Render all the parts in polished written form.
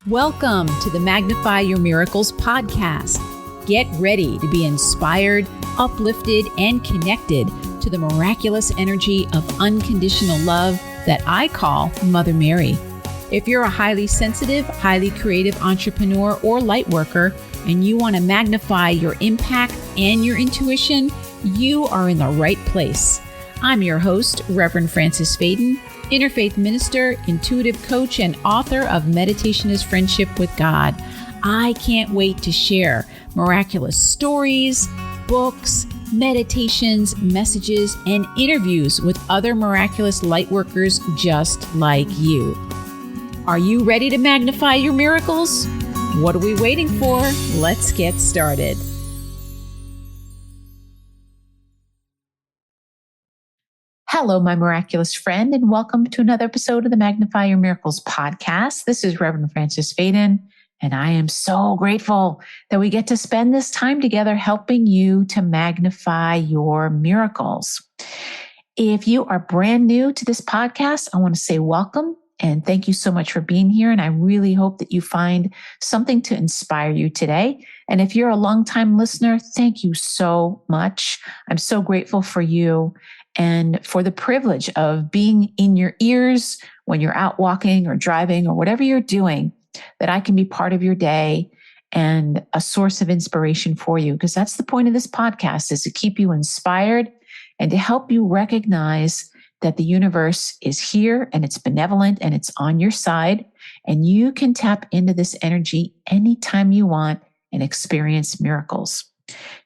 Welcome to the Magnify Your Miracles podcast. Get ready to be inspired, uplifted, and connected to the miraculous energy of unconditional love that I call Mother Mary. If you're a highly sensitive, highly creative entrepreneur or light worker, and you want to magnify your impact and your intuition, you are in the right place. I'm your host, Reverend Frances Faden, interfaith minister, intuitive coach, and author of Meditation is Friendship with God. I can't wait to share miraculous stories, books, meditations, messages, and interviews with other miraculous light workers just like you. Are you ready to magnify your miracles? What are we waiting for? Let's get started. Hello, my miraculous friend, and welcome to another episode of the Magnify Your Miracles podcast. This is Reverend Frances Faden, and I am so grateful that we get to spend this time together helping you to magnify your miracles. If you are brand new to this podcast, I want to say welcome and thank you so much for being here. And I really hope that you find something to inspire you today. And if you're a longtime listener, thank you so much. I'm so grateful for you and for the privilege of being in your ears when you're out walking or driving or whatever you're doing, that I can be part of your day and a source of inspiration for you. Because that's the point of this podcast, is to keep you inspired and to help you recognize that the universe is here and it's benevolent and it's on your side. And you can tap into this energy anytime you want and experience miracles.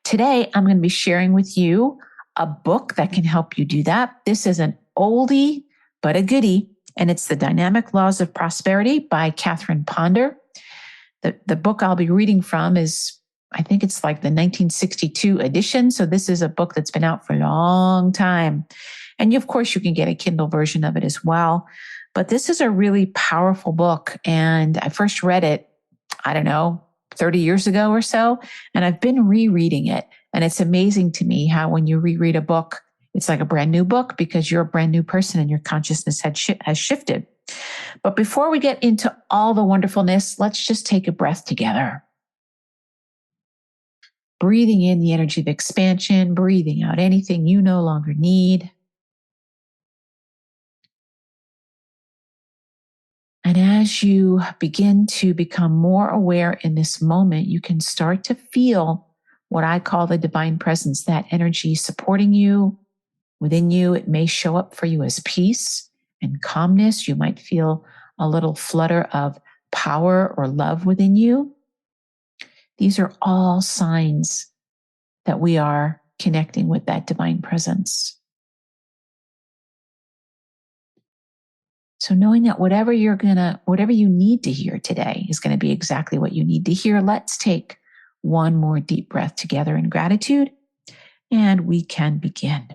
Today, I'm going to be sharing with you a book that can help you do that. This is an oldie, but a goodie, and it's The Dynamic Laws of Prosperity by Catherine Ponder. The book I'll be reading from is, I think it's like the 1962 edition. So this is a book that's been out for a long time. And of course, you can get a Kindle version of it as well. But this is a really powerful book. And I first read it, 30 years ago or so. And I've been rereading it. And it's amazing to me how when you reread a book, it's like a brand new book because you're a brand new person and your consciousness has shifted. But before we get into all the wonderfulness, let's just take a breath together. Breathing in the energy of expansion, breathing out anything you no longer need. And as you begin to become more aware in this moment, you can start to feel what I call the divine presence, that energy supporting you within you. It may show up for you as peace and calmness. You might feel a little flutter of power or love within you. These are all signs that we are connecting with that divine presence. So knowing that whatever you need to hear today is going to be exactly what you need to hear, let's take one more deep breath together in gratitude, and we can begin.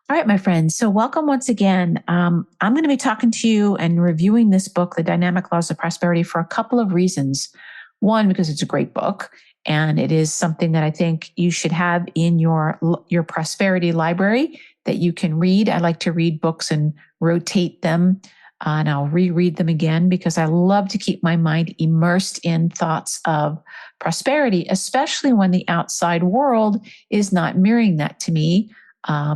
All right, my friends. So welcome once again. I'm going to be talking to you and reviewing this book, The Dynamic Laws of Prosperity, for a couple of reasons. One, because it's a great book, and it is something that I think you should have in your prosperity library that you can read. I like to read books and rotate them, and I'll reread them again because I love to keep my mind immersed in thoughts of prosperity, especially when the outside world is not mirroring that to me.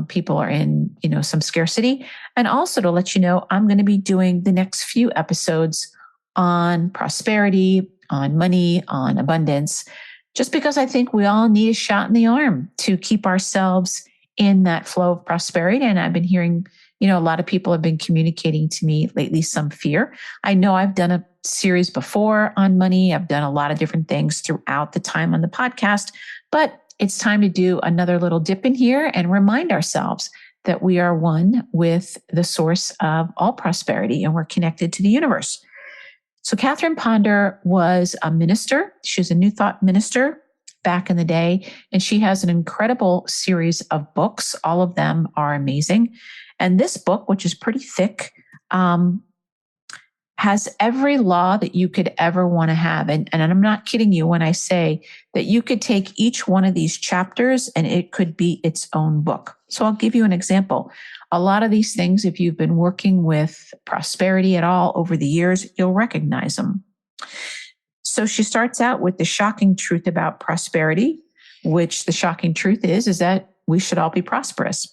People are in, some scarcity. And also to let you know, I'm going to be doing the next few episodes on prosperity, on money, on abundance, just because I think we all need a shot in the arm to keep ourselves in that flow of prosperity. And I've been hearing, a lot of people have been communicating to me lately some fear. I know I've done a series before on money. I've done a lot of different things throughout the time on the podcast, but it's time to do another little dip in here and remind ourselves that we are one with the source of all prosperity and we're connected to the universe. So Catherine Ponder was a minister. She was a New Thought minister back in the day, and she has an incredible series of books. All of them are amazing. And this book, which is pretty thick, has every law that you could ever want to have. And I'm not kidding you when I say that you could take each one of these chapters and it could be its own book. So I'll give you an example. A lot of these things, if you've been working with prosperity at all over the years, you'll recognize them. So she starts out with the shocking truth about prosperity, which the shocking truth is that we should all be prosperous.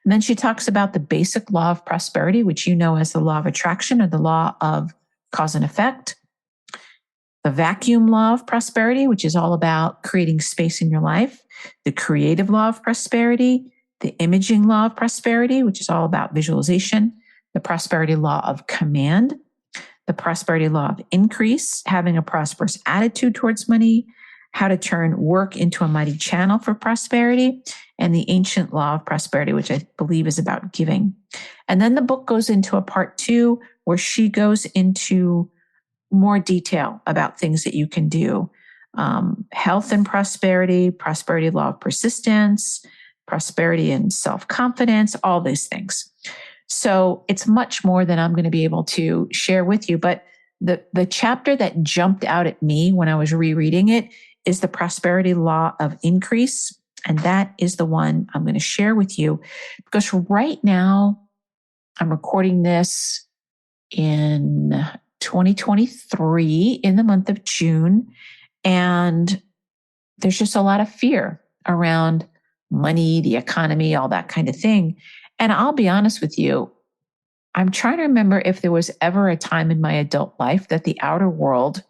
And then she talks about the basic law of prosperity, which you know as the law of attraction or the law of cause and effect. The vacuum law of prosperity, which is all about creating space in your life. The creative law of prosperity. The imaging law of prosperity, which is all about visualization. The prosperity law of command. The prosperity law of increase, having a prosperous attitude towards money, how to turn work into a mighty channel for prosperity, and the ancient law of prosperity, which I believe is about giving. And then the book goes into a part 2 where she goes into more detail about things that you can do. Health and prosperity, prosperity law of persistence, prosperity and self-confidence, all these things. So it's much more than I'm going to be able to share with you. But the chapter that jumped out at me when I was rereading it is the prosperity law of increase. And that is the one I'm going to share with you because right now I'm recording this in 2023 in the month of June. And there's just a lot of fear around money, the economy, all that kind of thing. And I'll be honest with you, I'm trying to remember if there was ever a time in my adult life that the outer world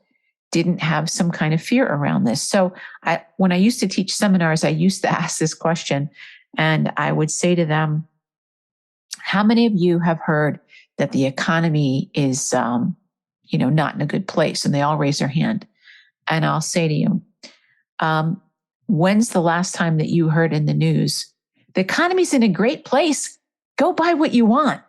didn't have some kind of fear around this. So when I used to teach seminars, I used to ask this question and I would say to them, how many of you have heard that the economy is, not in a good place? And they all raise their hand. And I'll say to you, when's the last time that you heard in the news, the economy's in a great place, go buy what you want?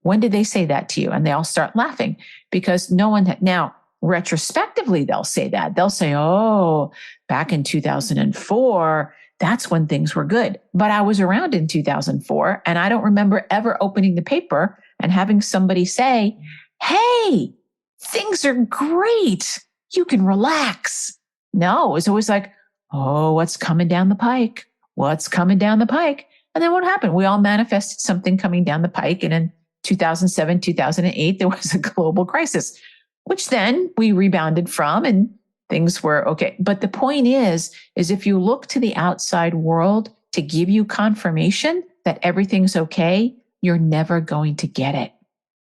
When did they say that to you? And they all start laughing because no one now retrospectively, they'll say that. They'll say, oh, back in 2004, that's when things were good. But I was around in 2004 and I don't remember ever opening the paper and having somebody say, hey, things are great. You can relax. No, it was always like, oh, what's coming down the pike? What's coming down the pike? And then what happened? We all manifested something coming down the pike. And in 2007, 2008, there was a global crisis, which then we rebounded from and things were okay. But the point is if you look to the outside world to give you confirmation that everything's okay, you're never going to get it.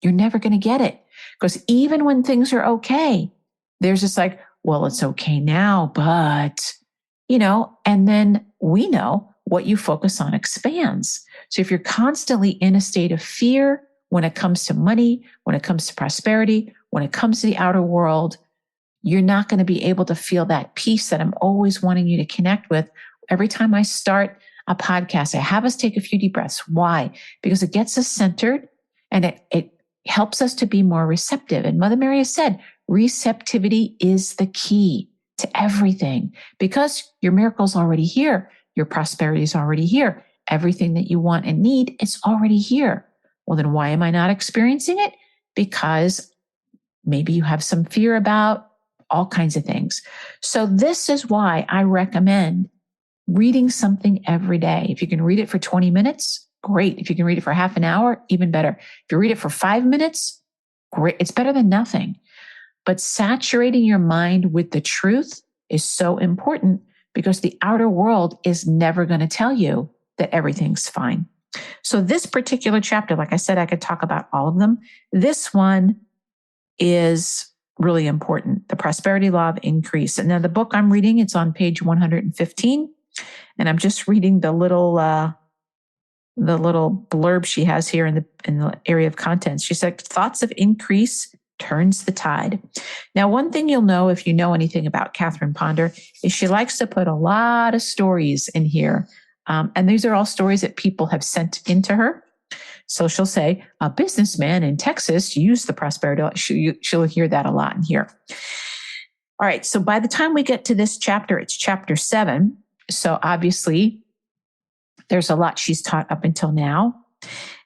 You're never going to get it. Because even when things are okay, there's just like, well, it's okay now, but, and then we know what you focus on expands. So if you're constantly in a state of fear when it comes to money, when it comes to prosperity, when it comes to the outer world, you're not going to be able to feel that peace that I'm always wanting you to connect with. Every time I start a podcast, I have us take a few deep breaths. Why? Because it gets us centered and it helps us to be more receptive. And Mother Mary has said, receptivity is the key to everything because your miracle's already here. Your prosperity is already here. Everything that you want and need, it's already here. Well, then why am I not experiencing it? Because maybe you have some fear about all kinds of things. So this is why I recommend reading something every day. If you can read it for 20 minutes, great. If you can read it for half an hour, even better. If you read it for 5 minutes, great. It's better than nothing. But saturating your mind with the truth is so important because the outer world is never going to tell you that everything's fine. So this particular chapter, like I said, I could talk about all of them. This one is really important. The prosperity law of increase. And now the book I'm reading, it's on page 115. And I'm just reading the little blurb she has here in the area of contents. She said, thoughts of increase turns the tide. Now, one thing you'll know if you know anything about Catherine Ponder is she likes to put a lot of stories in here. And these are all stories that people have sent into her. So she'll say, a businessman in Texas used the prosperity. She'll hear that a lot in here. All right. So by the time we get to this chapter, it's chapter 7. So obviously there's a lot she's taught up until now.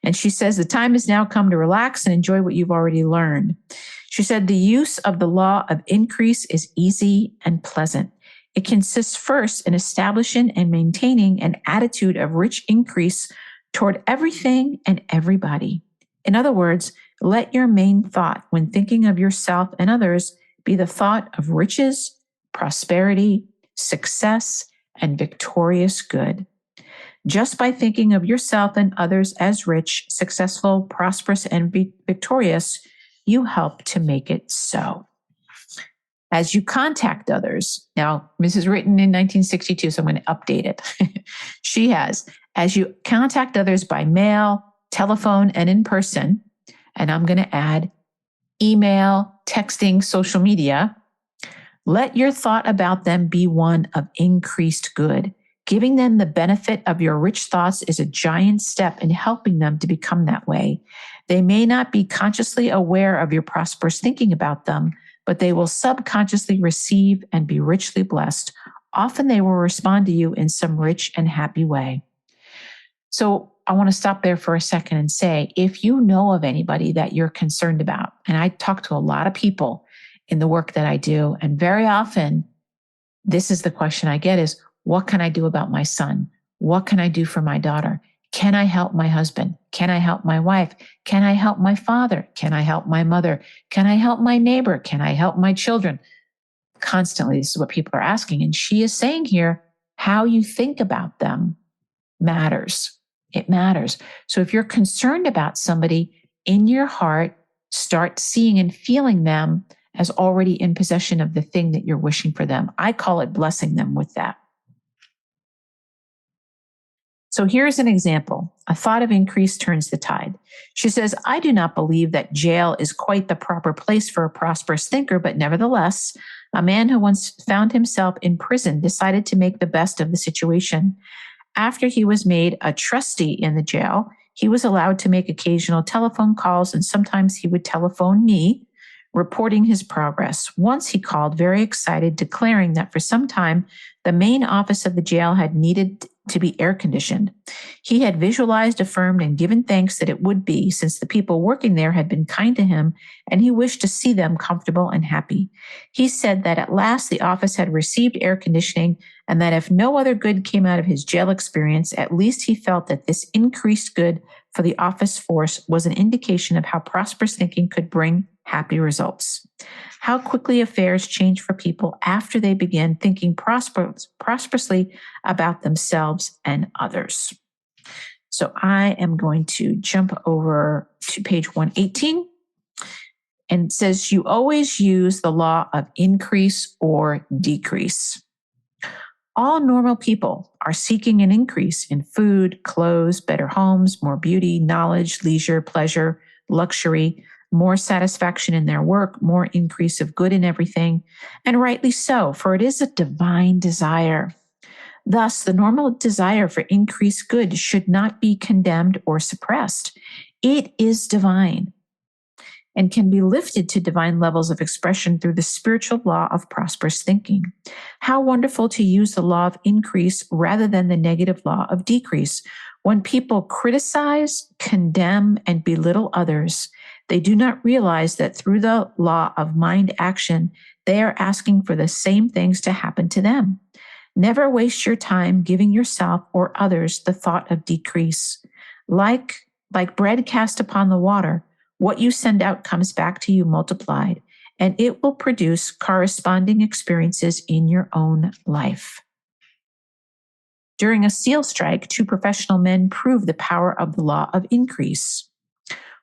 And she says, the time has now come to relax and enjoy what you've already learned. She said, the use of the law of increase is easy and pleasant. It consists first in establishing and maintaining an attitude of rich increase toward everything and everybody. In other words, let your main thought when thinking of yourself and others be the thought of riches, prosperity, success, and victorious good. Just by thinking of yourself and others as rich, successful, prosperous, and victorious, you help to make it so. As you contact others, now this is written in 1962, so I'm going to update it. She has, as you contact others by mail, telephone, and in person, and I'm going to add email, texting, social media, let your thought about them be one of increased good. Giving them the benefit of your rich thoughts is a giant step in helping them to become that way. They may not be consciously aware of your prosperous thinking about them, but they will subconsciously receive and be richly blessed. Often they will respond to you in some rich and happy way. So I want to stop there for a second and say, if you know of anybody that you're concerned about, and I talk to a lot of people in the work that I do, and very often this is the question I get is, what can I do about my son? What can I do for my daughter? Can I help my husband? Can I help my wife? Can I help my father? Can I help my mother? Can I help my neighbor? Can I help my children? Constantly, this is what people are asking. And she is saying here, how you think about them matters. It matters. So if you're concerned about somebody, in your heart, start seeing and feeling them as already in possession of the thing that you're wishing for them. I call it blessing them with that. So here's an example. A thought of increase turns the tide. She says, I do not believe that jail is quite the proper place for a prosperous thinker, but nevertheless, a man who once found himself in prison decided to make the best of the situation. After he was made a trustee in the jail, he was allowed to make occasional telephone calls, and sometimes he would telephone me, reporting his progress. Once he called, very excited, declaring that for some time, the main office of the jail had needed to be air conditioned. He had visualized, affirmed, and given thanks that it would be, since the people working there had been kind to him, and he wished to see them comfortable and happy. He said that at last the office had received air conditioning, and that if no other good came out of his jail experience, at least he felt that this increased good for the office force was an indication of how prosperous thinking could bring happy results. How quickly affairs change for people after they begin thinking prosperously about themselves and others. So I am going to jump over to page 118. And it says, you always use the law of increase or decrease. All normal people are seeking an increase in food, clothes, better homes, more beauty, knowledge, leisure, pleasure, luxury, more satisfaction in their work, more increase of good in everything, and rightly so, for it is a divine desire. Thus, the normal desire for increased good should not be condemned or suppressed. It is divine and can be lifted to divine levels of expression through the spiritual law of prosperous thinking. How wonderful to use the law of increase rather than the negative law of decrease. When people criticize, condemn, and belittle others, they do not realize that through the law of mind action, they are asking for the same things to happen to them. Never waste your time giving yourself or others the thought of decrease. Like bread cast upon the water, what you send out comes back to you multiplied, and it will produce corresponding experiences in your own life. During a steel strike, two professional men proved the power of the law of increase.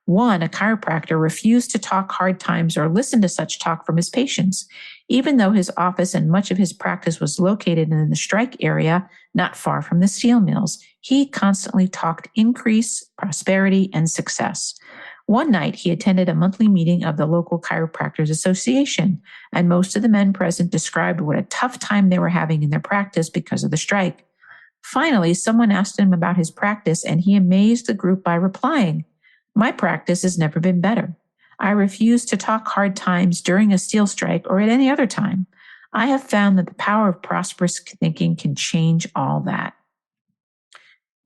One, a chiropractor, refused to talk hard times or listen to such talk from his patients. Even though his office and much of his practice was located in the strike area, not far from the steel mills, he constantly talked increase, prosperity, and success. One night, he attended a monthly meeting of the local chiropractors association, and most of the men present described what a tough time they were having in their practice because of the strike. Finally, someone asked him about his practice, and he amazed the group by replying, "My practice has never been better. I refuse to talk hard times during a steel strike or at any other time. I have found that the power of prosperous thinking can change all that."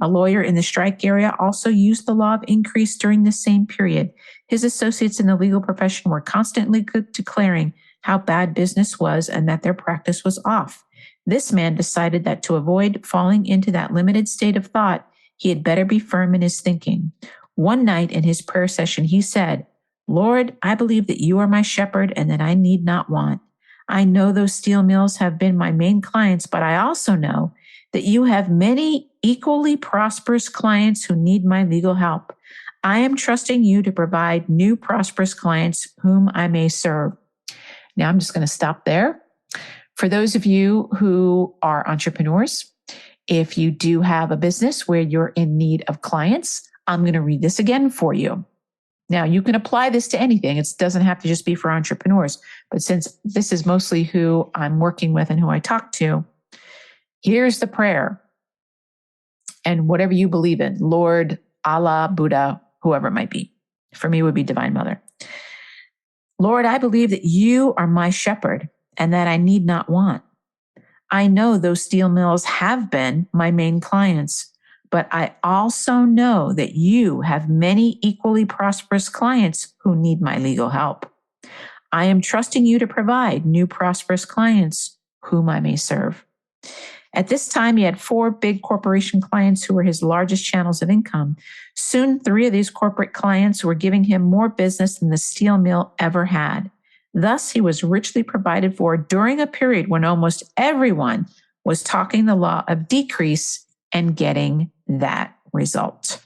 A lawyer in the strike area also used the law of increase during the same period. His associates in the legal profession were constantly declaring how bad business was and that their practice was off. This man decided that to avoid falling into that limited state of thought, he had better be firm in his thinking. One night in his prayer session, he said, Lord, I believe that you are my shepherd and that I need not want. I know those steel mills have been my main clients, but I also know that you have many equally prosperous clients who need my legal help. I am trusting you to provide new prosperous clients whom I may serve. Now I'm just going to stop there. For those of you who are entrepreneurs, if you do have a business where you're in need of clients, I'm going to read this again for you. Now, you can apply this to anything. It doesn't have to just be for entrepreneurs. But since this is mostly who I'm working with and who I talk to, here's the prayer. And whatever you believe in, Lord, Allah, Buddha, whoever it might be. For me, it would be Divine Mother. Lord, I believe that you are my shepherd and that I need not want. I know those steel mills have been my main clients, but I also know that you have many equally prosperous clients who need my legal help. I am trusting you to provide new prosperous clients whom I may serve. At this time, he had 4 big corporation clients who were his largest channels of income. Soon, 3 of these corporate clients were giving him more business than the steel mill ever had. Thus, he was richly provided for during a period when almost everyone was talking the law of decrease and getting that result.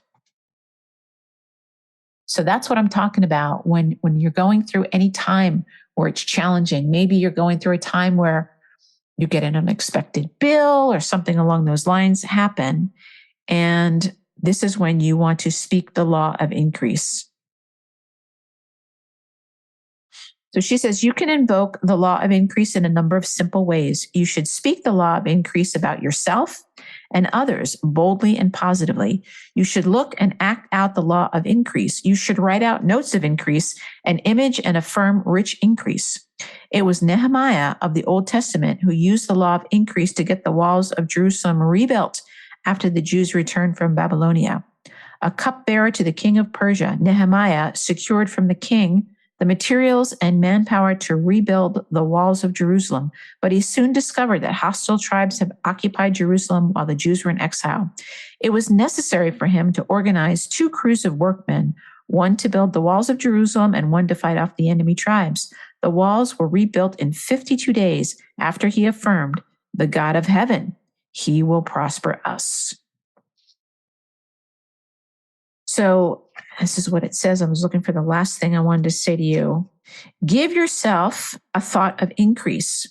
So that's what I'm talking about when you're going through any time where it's challenging. Maybe you're going through a time where you get an unexpected bill or something along those lines happen. And this is when you want to speak the law of increase. So she says, you can invoke the law of increase in a number of simple ways. You should speak the law of increase about yourself and others boldly and positively. You should look and act out the law of increase. You should write out notes of increase and image and affirm rich increase. It was Nehemiah of the Old Testament who used the law of increase to get the walls of Jerusalem rebuilt after the Jews returned from Babylonia. A cupbearer to the king of Persia, Nehemiah secured from the king the materials and manpower to rebuild the walls of Jerusalem, but he soon discovered that hostile tribes had occupied Jerusalem while the Jews were in exile. It was necessary for him to organize 2 crews of workmen, one to build the walls of Jerusalem and one to fight off the enemy tribes. The walls were rebuilt in 52 days after he affirmed, the God of heaven, he will prosper us. So this is what it says. I was looking for the last thing I wanted to say to you. Give yourself a thought of increase.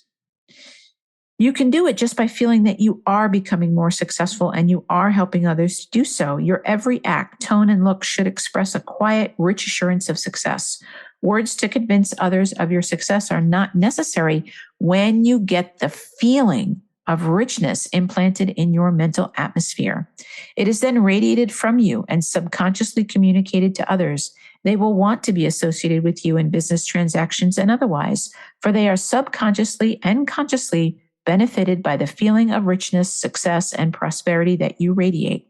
You can do it just by feeling that you are becoming more successful and you are helping others to do so. Your every act, tone, and look should express a quiet, rich assurance of success. Words to convince others of your success are not necessary when you get the feeling of richness implanted in your mental atmosphere. It is then radiated from you and subconsciously communicated to others. They will want to be associated with you in business transactions and otherwise, for they are subconsciously and consciously benefited by the feeling of richness, success, and prosperity that you radiate.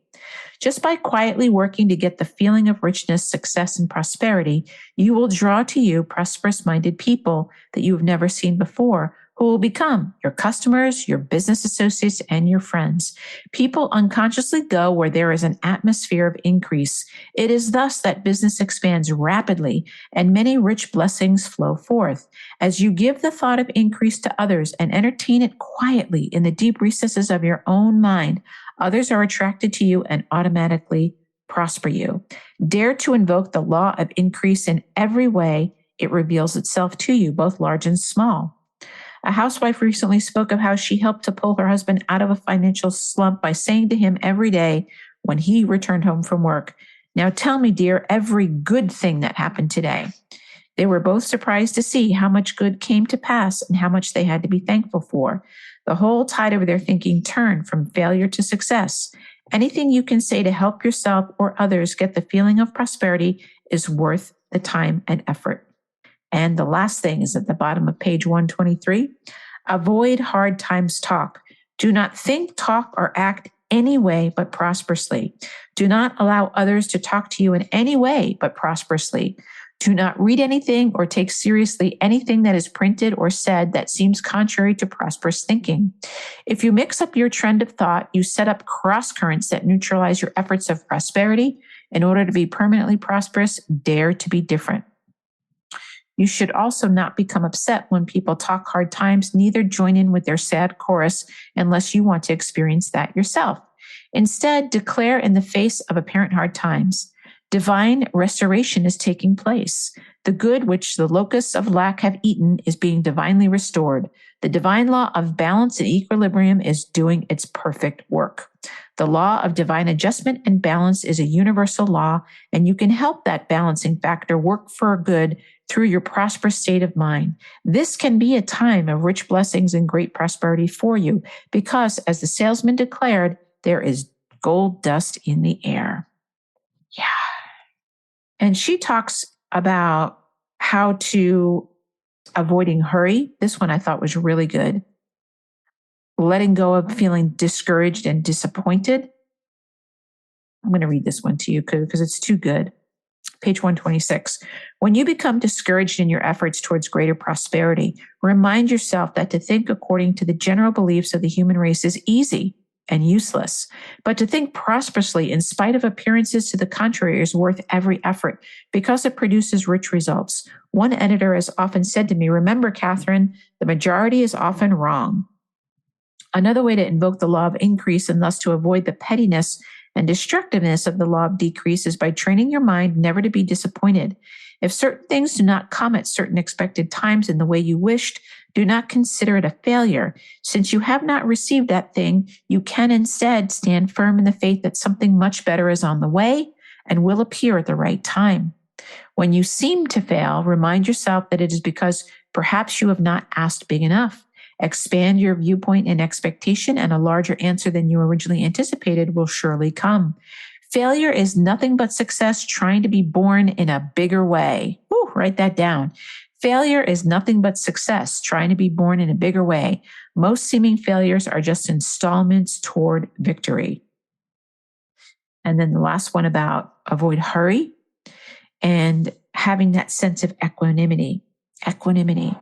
Just by quietly working to get the feeling of richness, success, and prosperity, you will draw to you prosperous-minded people that you have never seen before, who will become your customers, your business associates, and your friends. People unconsciously go where there is an atmosphere of increase. It is thus that business expands rapidly and many rich blessings flow forth. As you give the thought of increase to others and entertain it quietly in the deep recesses of your own mind, others are attracted to you and automatically prosper you. Dare to invoke the law of increase in every way it reveals itself to you, both large and small. A housewife recently spoke of how she helped to pull her husband out of a financial slump by saying to him every day when he returned home from work, "Now tell me, dear, every good thing that happened today." They were both surprised to see how much good came to pass and how much they had to be thankful for. The whole tide of their thinking turned from failure to success. Anything you can say to help yourself or others get the feeling of prosperity is worth the time and effort. And the last thing is at the bottom of page 123. Avoid hard times talk. Do not think, talk, or act any way but prosperously. Do not allow others to talk to you in any way but prosperously. Do not read anything or take seriously anything that is printed or said that seems contrary to prosperous thinking. If you mix up your trend of thought, you set up cross currents that neutralize your efforts of prosperity. In order to be permanently prosperous, dare to be different. You should also not become upset when people talk hard times, neither join in with their sad chorus unless you want to experience that yourself. Instead, declare in the face of apparent hard times, divine restoration is taking place. The good which the locusts of lack have eaten is being divinely restored. The divine law of balance and equilibrium is doing its perfect work. The law of divine adjustment and balance is a universal law, and you can help that balancing factor work for good through your prosperous state of mind. This can be a time of rich blessings and great prosperity for you because, as the salesman declared, there is gold dust in the air. Yeah. And she talks about how to avoiding hurry. This one I thought was really good. Letting go of feeling discouraged and disappointed. I'm going to read this one to you because it's too good. Page 126. When you become discouraged in your efforts towards greater prosperity, remind yourself that to think according to the general beliefs of the human race is easy and useless. But to think prosperously in spite of appearances to the contrary is worth every effort because it produces rich results. One editor has often said to me, remember, Catherine, the majority is often wrong. Another way to invoke the law of increase and thus to avoid the pettiness and destructiveness of the law of decrease is by training your mind never to be disappointed. If certain things do not come at certain expected times in the way you wished, do not consider it a failure. Since you have not received that thing, you can instead stand firm in the faith that something much better is on the way and will appear at the right time. When you seem to fail, remind yourself that it is because perhaps you have not asked big enough. Expand your viewpoint and expectation, and a larger answer than you originally anticipated will surely come. Failure is nothing but success trying to be born in a bigger way. Woo, write that down. Failure is nothing but success trying to be born in a bigger way. Most seeming failures are just installments toward victory. And then the last one about avoid hurry and having that sense of equanimity. Equanimity.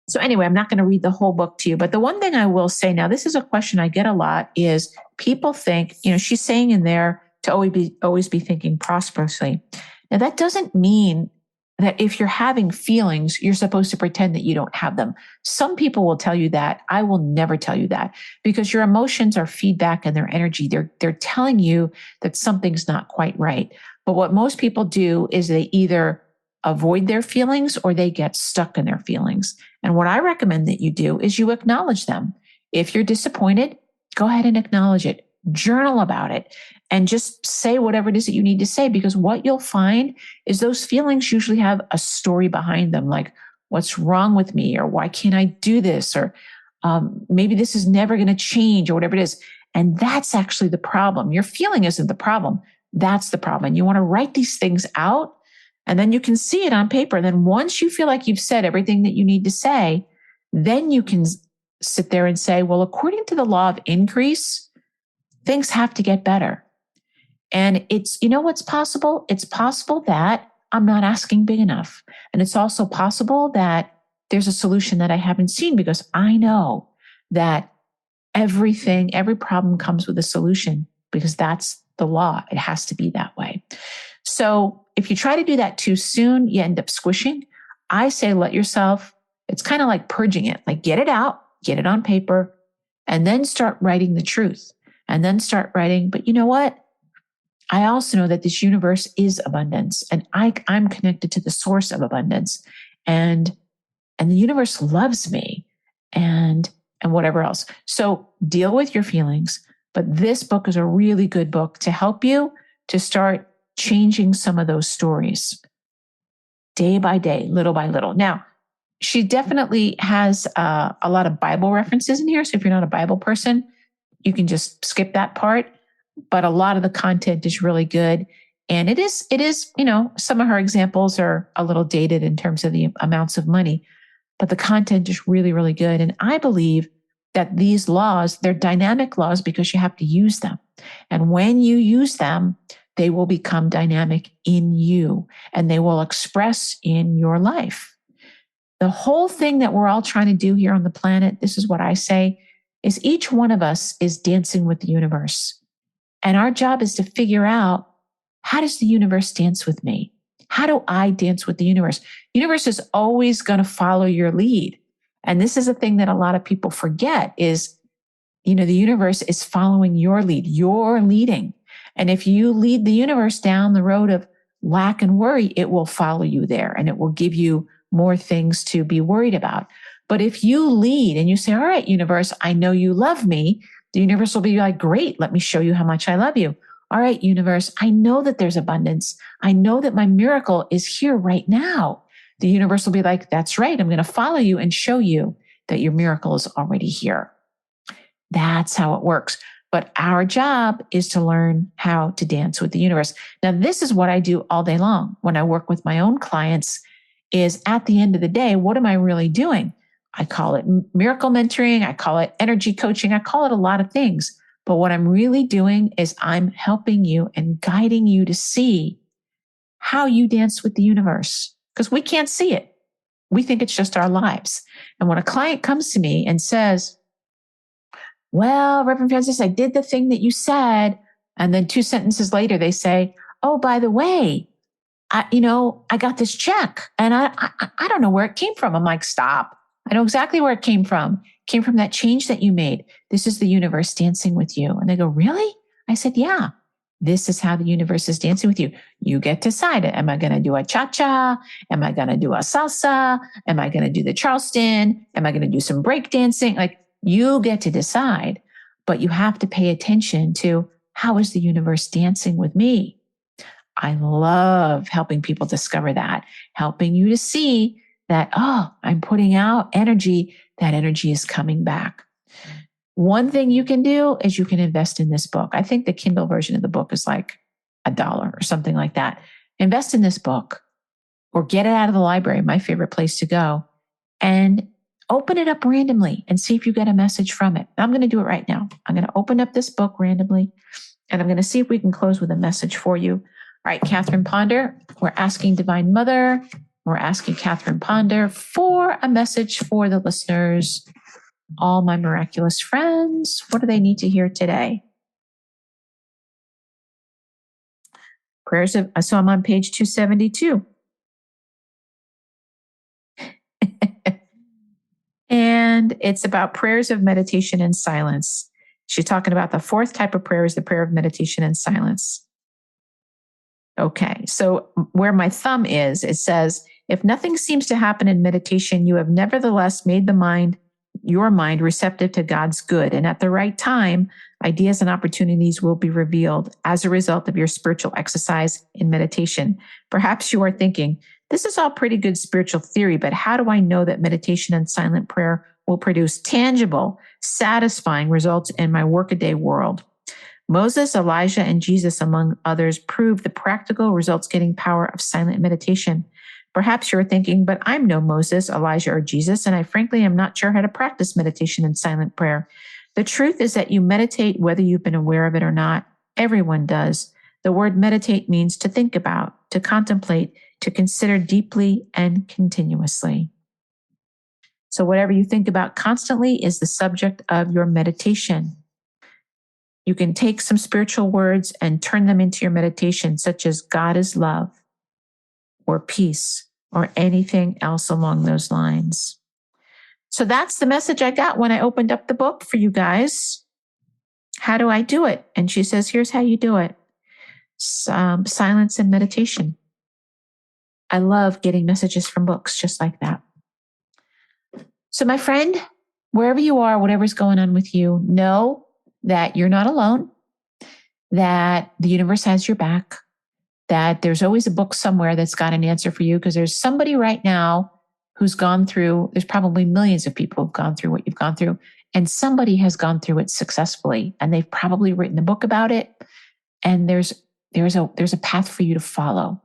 So anyway, I'm not going to read the whole book to you, but the one thing I will say now, this is a question I get a lot, is people think, she's saying in there to always be thinking prosperously. Now that doesn't mean that if you're having feelings, you're supposed to pretend that you don't have them. Some people will tell you that. I will never tell you that, because your emotions are feedback and their energy. They're telling you that something's not quite right. But what most people do is they either avoid their feelings or they get stuck in their feelings. And what I recommend that you do is you acknowledge them. If you're disappointed, go ahead and acknowledge it. Journal about it and just say whatever it is that you need to say, because what you'll find is those feelings usually have a story behind them, like what's wrong with me, or why can't I do this, or maybe this is never going to change, or whatever it is. And that's actually the problem. Your feeling isn't the problem. That's the problem. And you want to write these things out, and then you can see it on paper. And then once you feel like you've said everything that you need to say, then you can sit there and say, well, according to the law of increase, things have to get better. And it's, what's possible? It's possible that I'm not asking big enough. And it's also possible that there's a solution that I haven't seen, because I know that every problem comes with a solution, because that's the law. It has to be that way. So if you try to do that too soon, you end up squishing. I say, let yourself, it's kind of like purging it, like get it out, get it on paper, and then start writing the truth, and then start writing. But you know what? I also know that this universe is abundance, and I'm connected to the source of abundance, and the universe loves me, and whatever else. So deal with your feelings. But this book is a really good book to help you to start changing some of those stories day by day, little by little. Now, she definitely has a lot of Bible references in here. So if you're not a Bible person, you can just skip that part. But a lot of the content is really good. And it is, some of her examples are a little dated in terms of the amounts of money, but the content is really, really good. And I believe that these laws, they're dynamic laws because you have to use them. And when you use them, they will become dynamic in you and they will express in your life. The whole thing that we're all trying to do here on the planet, this is what I say, is each one of us is dancing with the universe. And our job is to figure out, how does the universe dance with me? How do I dance with the universe? The universe is always going to follow your lead. And this is a thing that a lot of people forget is, the universe is following your lead. You're leading. And if you lead the universe down the road of lack and worry, it will follow you there and it will give you more things to be worried about. But if you lead and you say, all right, universe, I know you love me, the universe will be like, great, let me show you how much I love you. All right, universe, I know that there's abundance. I know that my miracle is here right now. The universe will be like, that's right, I'm going to follow you and show you that your miracle is already here. That's how it works. But our job is to learn how to dance with the universe. Now, this is what I do all day long when I work with my own clients, is at the end of the day, what am I really doing? I call it miracle mentoring. I call it energy coaching. I call it a lot of things. But what I'm really doing is I'm helping you and guiding you to see how you dance with the universe, because we can't see it. We think it's just our lives. And when a client comes to me and says, well, Reverend Francis, I did the thing that you said. And then 2 sentences later, they say, oh, by the way, I got this check and I don't know where it came from. I'm like, stop. I know exactly where it came from. It came from that change that you made. This is the universe dancing with you. And they go, really? I said, yeah, this is how the universe is dancing with you. You get to decide it. Am I going to do a cha-cha? Am I going to do a salsa? Am I going to do the Charleston? Am I going to do some break dancing? Like, you get to decide, but you have to pay attention to, how is the universe dancing with me? I love helping people discover that, helping you to see that, oh, I'm putting out energy. That energy is coming back. One thing you can do is you can invest in this book. I think the Kindle version of the book is like $1 or something like that. Invest in this book or get it out of the library, my favorite place to go, and open it up randomly and see if you get a message from it. I'm going to do it right now. I'm going to open up this book randomly and I'm going to see if we can close with a message for you. All right, Catherine Ponder, we're asking Divine Mother, we're asking Catherine Ponder for a message for the listeners. All my miraculous friends, what do they need to hear today? Prayers of, so I'm on page 272. And it's about prayers of meditation and silence. She's talking about the fourth type of prayer is the prayer of meditation and silence. Okay, so where my thumb is, it says, if nothing seems to happen in meditation, you have nevertheless made your mind receptive to God's good. And at the right time, ideas and opportunities will be revealed as a result of your spiritual exercise in meditation. Perhaps you are thinking, this is all pretty good spiritual theory, but how do I know that meditation and silent prayer will produce tangible, satisfying results in my workaday world? Moses, Elijah, and Jesus, among others, proved the practical results-getting power of silent meditation. Perhaps you're thinking, but I'm no Moses, Elijah, or Jesus, and I frankly am not sure how to practice meditation and silent prayer. The truth is that you meditate whether you've been aware of it or not. Everyone does. The word meditate means to think about, to contemplate, to consider deeply and continuously. So whatever you think about constantly is the subject of your meditation. You can take some spiritual words and turn them into your meditation, such as God is love, or peace, or anything else along those lines. So that's the message I got when I opened up the book for you guys. How do I do it? And she says, here's how you do it. Silence and meditation. I love getting messages from books just like that. So my friend, wherever you are, whatever's going on with you, know that you're not alone, that the universe has your back, that there's always a book somewhere that's got an answer for you, because there's somebody right now who's gone through, there's probably millions of people who've gone through what you've gone through, and somebody has gone through it successfully, and they've probably written a book about it, and there's a path for you to follow.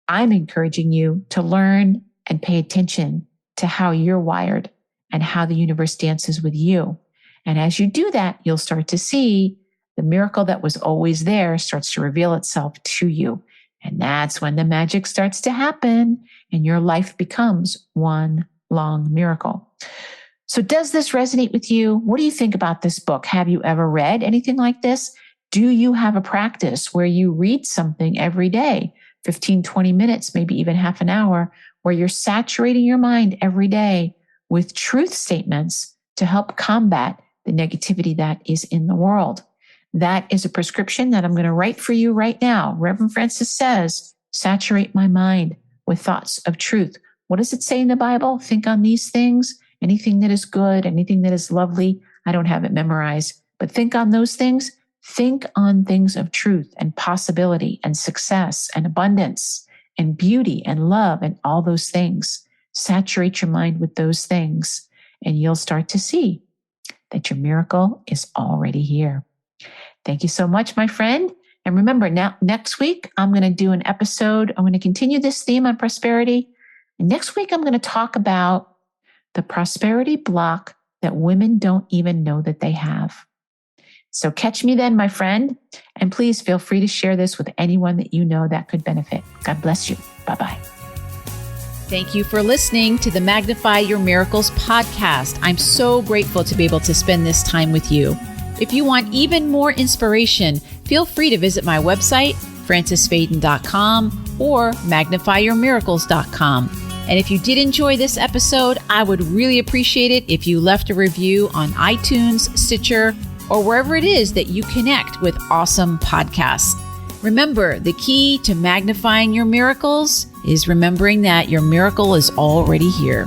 I'm encouraging you to learn and pay attention to how you're wired and how the universe dances with you. And as you do that, you'll start to see the miracle that was always there starts to reveal itself to you. And that's when the magic starts to happen and your life becomes one long miracle. So does this resonate with you? What do you think about this book? Have you ever read anything like this? Do you have a practice where you read something every day, 15, 20 minutes, maybe even half an hour, where you're saturating your mind every day with truth statements to help combat the negativity that is in the world? That is a prescription that I'm going to write for you right now. Reverend Francis says, saturate my mind with thoughts of truth. What does it say in the Bible? Think on these things. Anything that is good, anything that is lovely. I don't have it memorized, but think on those things. Think on things of truth and possibility and success and abundance and beauty and love and all those things. Saturate your mind with those things, and you'll start to see that your miracle is already here. Thank you so much, my friend. And remember, now next week, I'm going to do an episode. I'm going to continue this theme on prosperity. And next week, I'm going to talk about the prosperity block that women don't even know that they have. So catch me then, my friend. And please feel free to share this with anyone that you know that could benefit. God bless you. Bye-bye. Thank you for listening to the Magnify Your Miracles podcast. I'm so grateful to be able to spend this time with you. If you want even more inspiration, feel free to visit my website, francisfaden.com or magnifyyourmiracles.com. And if you did enjoy this episode, I would really appreciate it if you left a review on iTunes, Stitcher, or wherever it is that you connect with awesome podcasts. Remember, the key to magnifying your miracles is remembering that your miracle is already here.